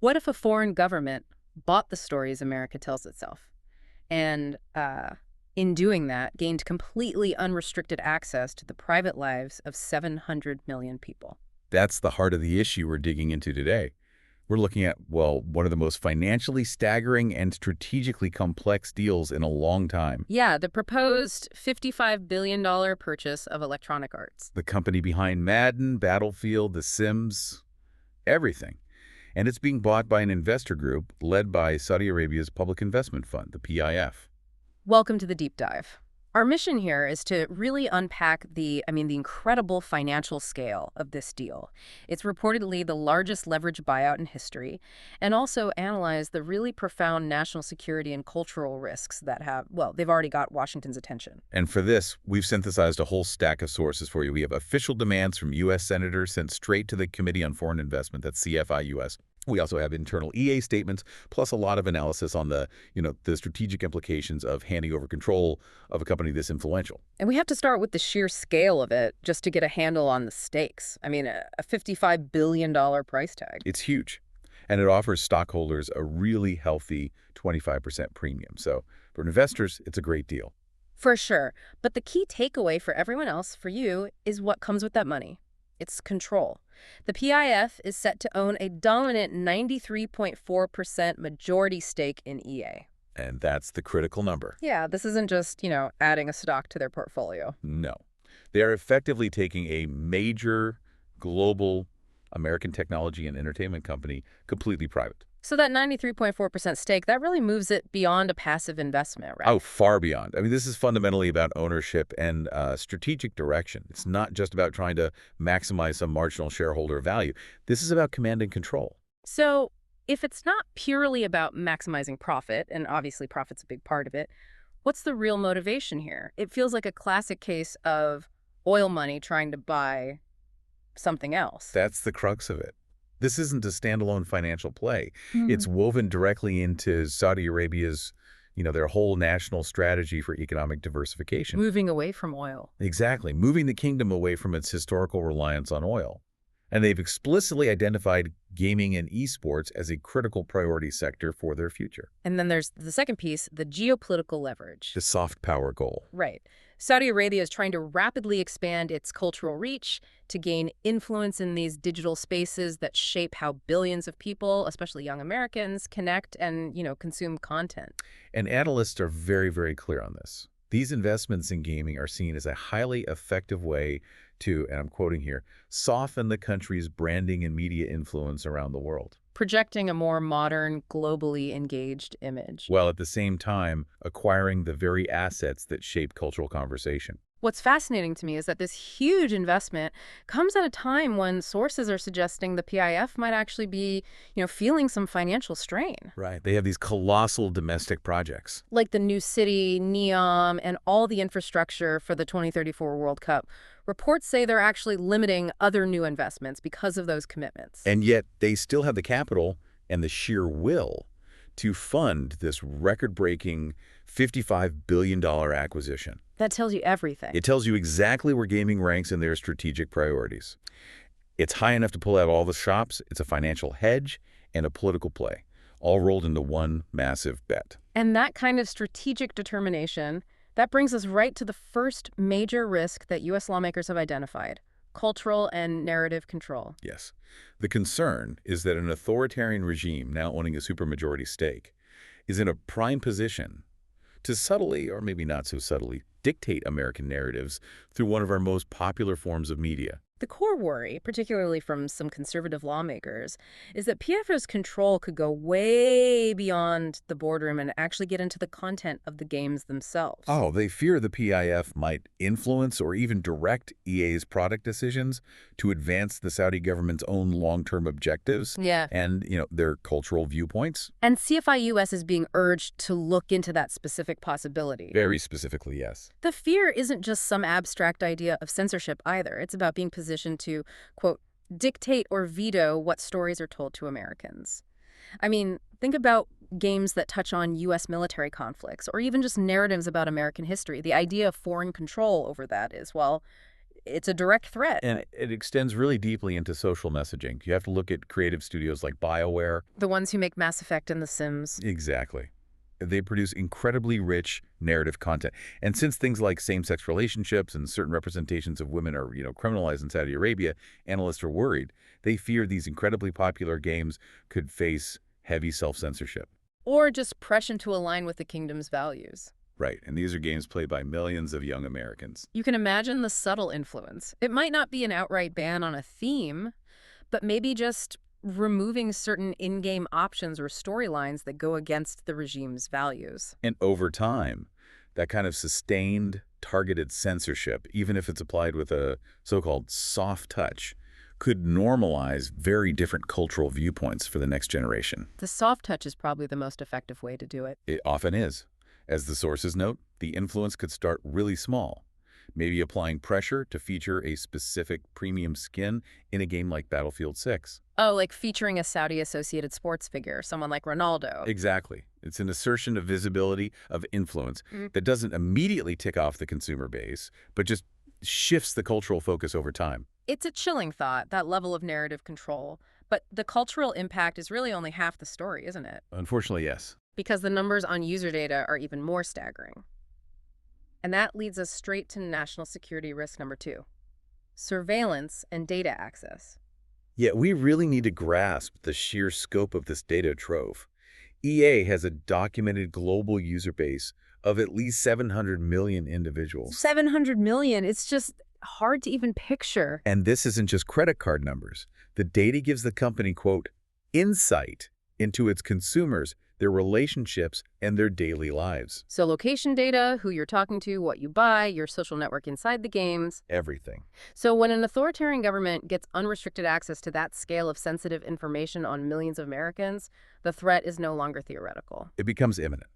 What if a foreign government bought the stories America tells itself and, in doing that, gained completely unrestricted access to the private lives of 700 million people? That's the heart of the issue we're digging into today. We're looking at, well, one of the most financially staggering and strategically complex deals in a long time. Yeah, the proposed $55 billion purchase of Electronic Arts. The company behind Madden, Battlefield, The Sims, everything. And it's being bought by an investor group led by Saudi Arabia's Public Investment Fund, the PIF. Welcome to the deep dive. Our mission here is to really unpack the incredible financial scale of this deal. It's reportedly the largest leverage buyout in history, and also analyze the really profound national security and cultural risks that they've already got Washington's attention. And for this, we've synthesized a whole stack of sources for you. We have official demands from U.S. senators sent straight to the Committee on Foreign Investment, that's CFIUS. We also have internal EA statements, plus a lot of analysis on the strategic implications of handing over control of a company this influential. And we have to start with the sheer scale of it just to get a handle on the stakes. I mean, a $55 billion price tag. It's huge, and it offers stockholders a really healthy 25% premium. So for investors, it's a great deal. For sure. But the key takeaway for everyone else, for you, is what comes with that money. It's control. The PIF is set to own a dominant 93.4% majority stake in EA. And that's the critical number. Yeah, this isn't just, adding a stock to their portfolio. No. They are effectively taking a major global American technology and entertainment company completely private. So that 93.4% stake, that really moves it beyond a passive investment, right? Oh, far beyond. I mean, this is fundamentally about ownership and strategic direction. It's not just about trying to maximize some marginal shareholder value. This is about command and control. So if it's not purely about maximizing profit, and obviously profit's a big part of it, what's the real motivation here? It feels like a classic case of oil money trying to buy something else. That's the crux of it. This isn't a standalone financial play. Mm. It's woven directly into Saudi Arabia's, their whole national strategy for economic diversification. Moving away from oil. Exactly. Moving the kingdom away from its historical reliance on oil. And they've explicitly identified gaming and esports as a critical priority sector for their future. And then there's the second piece, the geopolitical leverage. The soft power goal. Right. Saudi Arabia is trying to rapidly expand its cultural reach to gain influence in these digital spaces that shape how billions of people, especially young Americans, connect and, consume content. And analysts are very, very clear on this. These investments in gaming are seen as a highly effective way to, and I'm quoting here, soften the country's branding and media influence around the world. Projecting a more modern, globally engaged image. While at the same time acquiring the very assets that shape cultural conversation. What's fascinating to me is that this huge investment comes at a time when sources are suggesting the PIF might actually be, feeling some financial strain. Right. They have these colossal domestic projects. Like the new city, NEOM, and all the infrastructure for the 2034 World Cup. Reports say they're actually limiting other new investments because of those commitments. And yet they still have the capital and the sheer will to fund this record-breaking $55 billion acquisition. That tells you everything. It tells you exactly where gaming ranks in their strategic priorities. It's high enough to pull out all the shops, it's a financial hedge, and a political play, all rolled into one massive bet. And that kind of strategic determination, that brings us right to the first major risk that U.S. lawmakers have identified: cultural and narrative control. Yes. The concern is that an authoritarian regime now owning a supermajority stake is in a prime position to subtly, or maybe not so subtly, dictate American narratives through one of our most popular forms of media. The core worry, particularly from some conservative lawmakers, is that PFO's control could go way beyond the boardroom and actually get into the content of the games themselves. Oh, they fear the PIF might influence or even direct EA's product decisions to advance the Saudi government's own long-term objectives and, their cultural viewpoints. And CFIUS is being urged to look into that specific possibility. Very specifically, yes. The fear isn't just some abstract idea of censorship either. It's about being positioned to, quote, dictate or veto what stories are told to Americans. I mean, think about games that touch on U.S. military conflicts or even just narratives about American history. The idea of foreign control over that is, well, It's a direct threat. And it extends really deeply into social messaging. You have to look at creative studios like BioWare. The ones who make Mass Effect and The Sims. Exactly. They produce incredibly rich narrative content. And since things like same-sex relationships and certain representations of women are, criminalized in Saudi Arabia, analysts are worried. They fear these incredibly popular games could face heavy self-censorship. Or just pressure to align with the kingdom's values. Right, and these are games played by millions of young Americans. You can imagine the subtle influence. It might not be an outright ban on a theme, but maybe just removing certain in-game options or storylines that go against the regime's values. And over time, that kind of sustained, targeted censorship, even if it's applied with a so-called soft touch, could normalize very different cultural viewpoints for the next generation. The soft touch is probably the most effective way to do it. It often is. As the sources note, the influence could start really small, maybe applying pressure to feature a specific premium skin in a game like Battlefield 6. Oh, like featuring a Saudi-associated sports figure, someone like Ronaldo. Exactly. It's an assertion of visibility, of influence, that doesn't immediately tick off the consumer base, but just shifts the cultural focus over time. It's a chilling thought, that level of narrative control. But the cultural impact is really only half the story, isn't it? Unfortunately, yes. Because the numbers on user data are even more staggering. And that leads us straight to national security risk number 2, surveillance and data access. Yet we really need to grasp the sheer scope of this data trove. EA has a documented global user base of at least 700 million individuals. 700 million, it's just hard to even picture. And this isn't just credit card numbers. The data gives the company, quote, insight into its consumers, their relationships, and their daily lives. So location data, who you're talking to, what you buy, your social network inside the games. Everything. So when an authoritarian government gets unrestricted access to that scale of sensitive information on millions of Americans, the threat is no longer theoretical. It becomes imminent.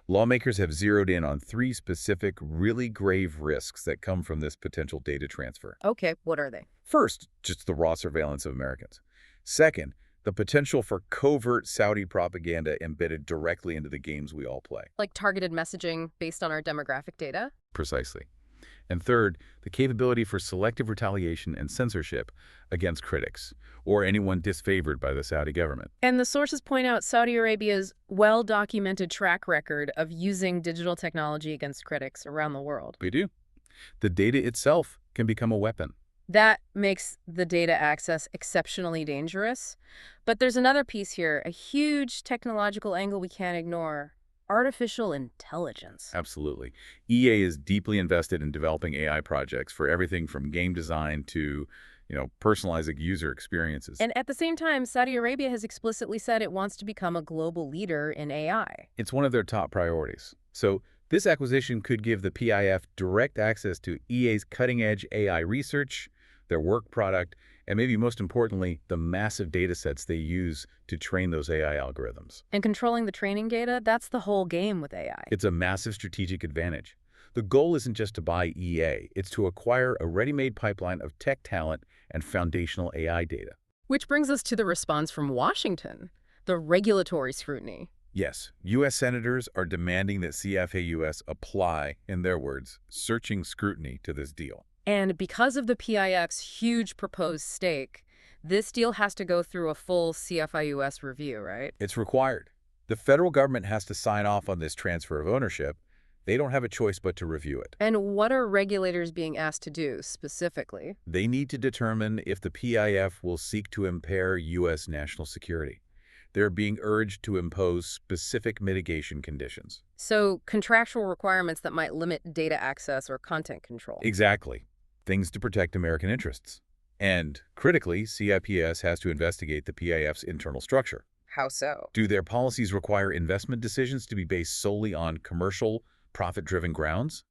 Lawmakers have zeroed in on 3 specific, really grave risks that come from this potential data transfer. Okay, what are they? First, just the raw surveillance of Americans. Second, the potential for covert Saudi propaganda embedded directly into the games we all play. Like targeted messaging based on our demographic data? Precisely. And third, the capability for selective retaliation and censorship against critics or anyone disfavored by the Saudi government. And the sources point out Saudi Arabia's well-documented track record of using digital technology against critics around the world. We do. The data itself can become a weapon. That makes the data access exceptionally dangerous. But there's another piece here, a huge technological angle we can't ignore. Artificial intelligence. Absolutely. EA is deeply invested in developing AI projects for everything from game design to, personalizing user experiences. And at the same time, Saudi Arabia has explicitly said it wants to become a global leader in AI. It's one of their top priorities. So this acquisition could give the PIF direct access to EA's cutting-edge AI research, their work product, and maybe most importantly, the massive data sets they use to train those AI algorithms. And controlling the training data, that's the whole game with AI. It's a massive strategic advantage. The goal isn't just to buy EA, it's to acquire a ready-made pipeline of tech talent and foundational AI data. Which brings us to the response from Washington, the regulatory scrutiny. Yes, U.S. senators are demanding that CFIUS apply, in their words, searching scrutiny to this deal. And because of the PIF's huge proposed stake, this deal has to go through a full CFIUS review, right? It's required. The federal government has to sign off on this transfer of ownership. They don't have a choice but to review it. And what are regulators being asked to do specifically? They need to determine if the PIF will seek to impair U.S. national security. They're being urged to impose specific mitigation conditions. So contractual requirements that might limit data access or content control. Exactly. Things to protect American interests. And, critically, CFIUS has to investigate the PIF's internal structure. How so? Do their policies require investment decisions to be based solely on commercial, profit-driven grounds?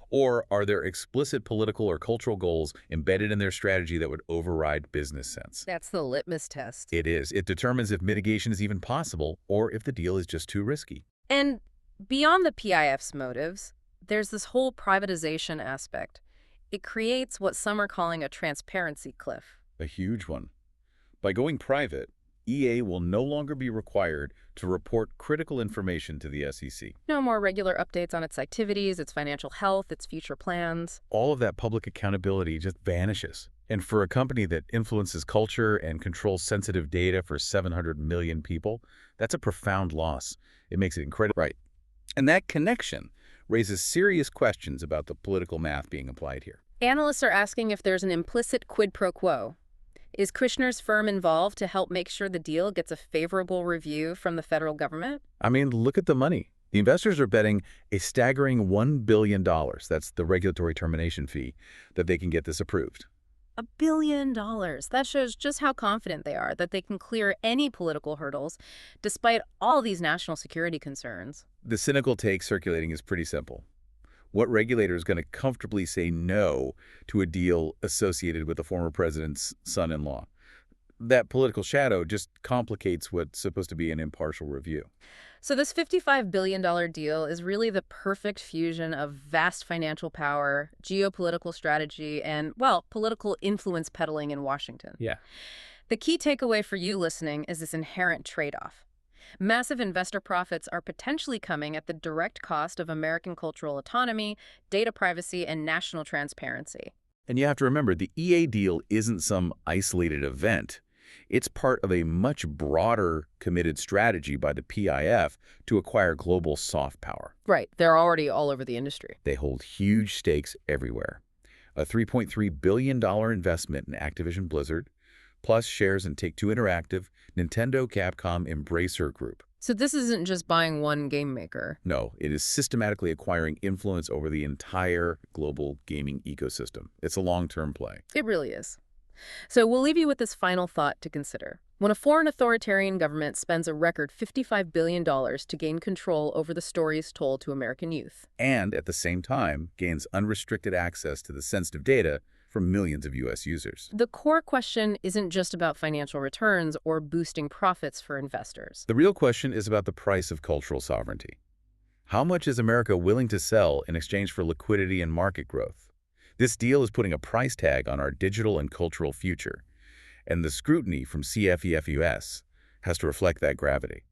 Or are there explicit political or cultural goals embedded in their strategy that would override business sense? That's the litmus test. It is. It determines if mitigation is even possible or if the deal is just too risky. And beyond the PIF's motives, there's this whole privatization aspect. It creates what some are calling a transparency cliff. A huge one. By going private, EA will no longer be required to report critical information to the SEC. No more regular updates on its activities, its financial health, its future plans. All of that public accountability just vanishes. And for a company that influences culture and controls sensitive data for 700 million people, that's a profound loss. It makes it incredible. Right. And that connection raises serious questions about the political math being applied here. Analysts are asking if there's an implicit quid pro quo. Is Kushner's firm involved to help make sure the deal gets a favorable review from the federal government? I mean, look at the money. The investors are betting a staggering $1 billion, that's the regulatory termination fee, that they can get this approved. $1 billion. That shows just how confident they are that they can clear any political hurdles despite all these national security concerns. The cynical take circulating is pretty simple. What regulator is going to comfortably say no to a deal associated with the former president's son-in-law? That political shadow just complicates what's supposed to be an impartial review. So this $55 billion deal is really the perfect fusion of vast financial power, geopolitical strategy, and, well, political influence peddling in Washington. Yeah. The key takeaway for you listening is this inherent trade-off. Massive investor profits are potentially coming at the direct cost of American cultural autonomy, data privacy, and national transparency. And you have to remember, the EA deal isn't some isolated event. It's part of a much broader committed strategy by the PIF to acquire global soft power. Right. They're already all over the industry. They hold huge stakes everywhere. A $3.3 billion investment in Activision Blizzard, plus shares in Take-Two Interactive, Nintendo, Capcom, Embracer Group. So this isn't just buying one game maker. No, it is systematically acquiring influence over the entire global gaming ecosystem. It's a long-term play. It really is. So we'll leave you with this final thought to consider. When a foreign authoritarian government spends a record $55 billion to gain control over the stories told to American youth, and at the same time gains unrestricted access to the sensitive data from millions of U.S. users. the core question isn't just about financial returns or boosting profits for investors. The real question is about the price of cultural sovereignty. How much is America willing to sell in exchange for liquidity and market growth? This deal is putting a price tag on our digital and cultural future, and the scrutiny from CFIUS has to reflect that gravity.